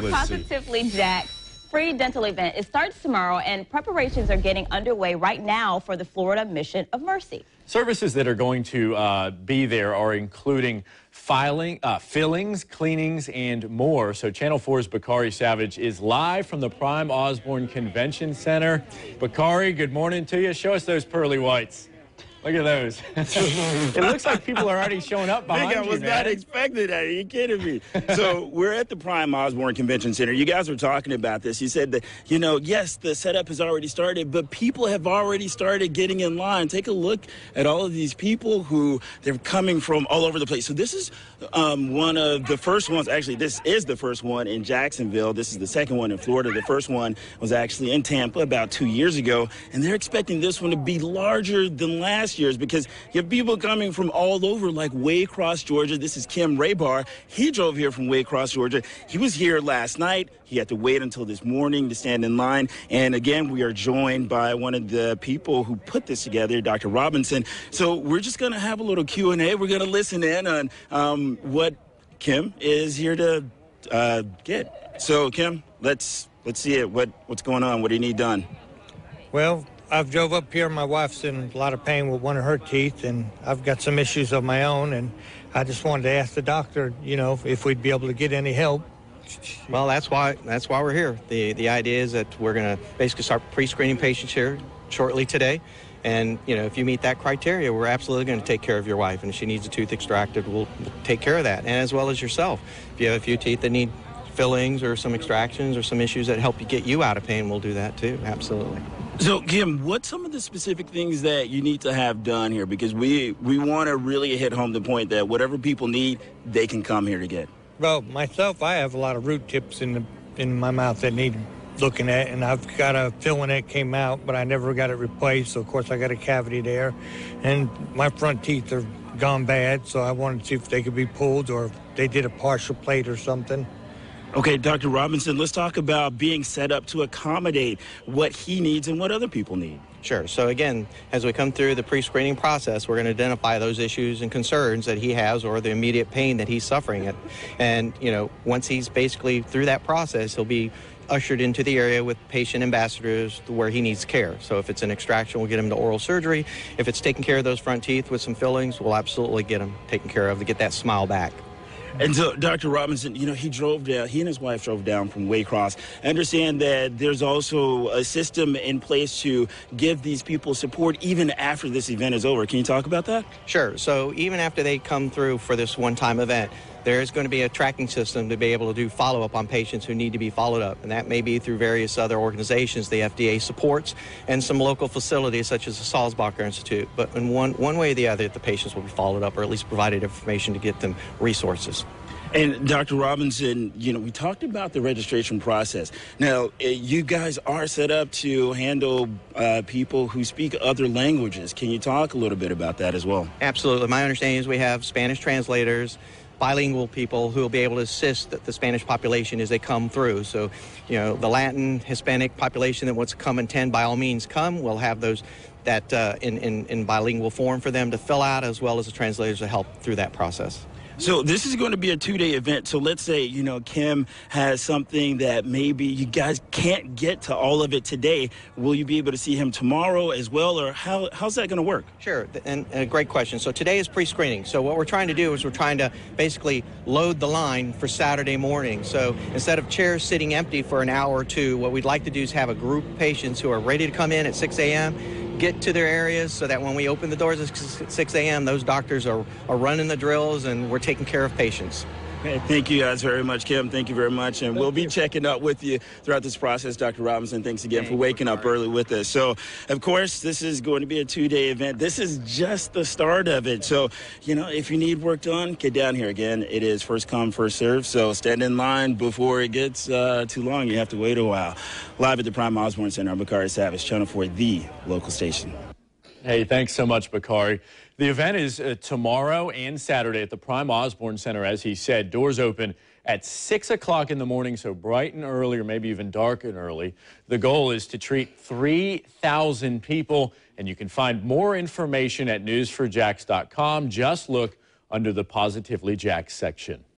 Positively Jack's free dental event. It starts tomorrow, and preparations are getting underway right now for the Florida Mission of Mercy. Services that are going to be there are including fillings, cleanings, and more. So Channel 4's Bakari Savage is live from the Prime Osborne Convention Center. Bakari, good morning to you. Show us those pearly whites. Look at those. It looks like people are already showing up behind you, I was not expecting that. Are you kidding me? So we're at the Prime Osborne Convention Center. You guys were talking about this. You said that, yes, the setup has already started, but people have already started getting in line. Take a look at all of these people who they're coming from all over the place. So this is one of the first ones. Actually, this is the first one in Jacksonville. This is the second one in Florida. The first one was actually in Tampa about 2 years ago, and they're expecting this one to be larger than last year's because you have people coming from all over, like Waycross, Georgia. This is Kim Raybar. He drove here from Waycross, Georgia. He was here last night. He had to wait until this morning to stand in line. And again, we are joined by one of the people who put this together, Dr. Robinson. So we're just going to have a little Q&A. We're going to listen in on what Kim is here to get. So Kim, let's see it. What's going on? What do you need done? Well, I've drove up here. My wife's in a lot of pain with one of her teeth, and I've got some issues of my own, and I just wanted to ask the doctor, if we'd be able to get any help. Well, that's why we're here. The idea is that we're going to basically start pre-screening patients here shortly today. And, if you meet that criteria, we're absolutely going to take care of your wife. And if she needs a tooth extracted, we'll take care of that. And as well as yourself. If you have a few teeth that need fillings or some extractions or some issues that help you get you out of pain, we'll do that too. Absolutely. So, Kim, what's some of the specific things that you need to have done here? Because we want to really hit home the point that whatever people need, they can come here to get. Well, myself, I have a lot of root tips in my mouth that need looking at, and I've got a filling that came out, but I never got it replaced, so of course I got a cavity there. And my front teeth are gone bad, so I wanted to see if they could be pulled or if they did a partial plate or something. Okay, Dr. Robinson, let's talk about being set up to accommodate what he needs and what other people need. Sure. So again, as we come through the pre-screening process, we're going to identify those issues and concerns that he has or the immediate pain that he's suffering at. And, once he's basically through that process, he'll be ushered into the area with patient ambassadors where he needs care. So if it's an extraction, we'll get him to oral surgery. If it's taking care of those front teeth with some fillings, we'll absolutely get him taken care of to get that smile back. And so, Dr. Robinson, he and his wife drove down from Waycross. I understand that there's also a system in place to give these people support even after this event is over. Can you talk about that? Sure. So even after they come through for this one-time event, there's going to be a tracking system to be able to do follow-up on patients who need to be followed up. And that may be through various other organizations the FDA supports and some local facilities such as the Salzbacher Institute. But in one way or the other, the patients will be followed up or at least provided information to get them resources. And Dr. Robinson, we talked about the registration process. Now, you guys are set up to handle people who speak other languages. Can you talk a little bit about that as well? Absolutely. My understanding is we have Spanish translators, bilingual people who will be able to assist the Spanish population as they come through. So, the Latin, Hispanic population that wants to come and attend, by all means come. We'll have those that in bilingual form for them to fill out, as well as the translators to help through that process. So this is going to be a 2-day event. So let's say, Kim has something that maybe you guys can't get to all of it today. Will you be able to see him tomorrow as well, or how's that going to work? Sure, and a great question. So today is pre-screening. So what we're trying to do is we're trying to basically load the line for Saturday morning. So instead of chairs sitting empty for an hour or two, what we'd like to do is have a group of patients who are ready to come in at 6 a.m., get to their areas so that when we open the doors at 6 a.m., those doctors are running the drills and we're taking care of patients. Okay, thank you guys very much, Kim. Thank you very much. And we'll be checking up with you throughout this process. Dr. Robinson, thanks again for waking up early with us. So, of course, this is going to be a 2-day event. This is just the start of it. So, if you need work done, get down here. Again, it is first come, first serve. So stand in line before it gets too long. You have to wait a while. Live at the Prime Osborne Center, I'm Bakari Savage, Channel 4, the local station. Hey, thanks so much, Bakari. The event is tomorrow and Saturday at the Prime Osborne Center, as he said. Doors open at 6 o'clock in the morning, so bright and early, or maybe even dark and early. The goal is to treat 3,000 people, and you can find more information at news4jax.com. Just look under the Positively Jax section.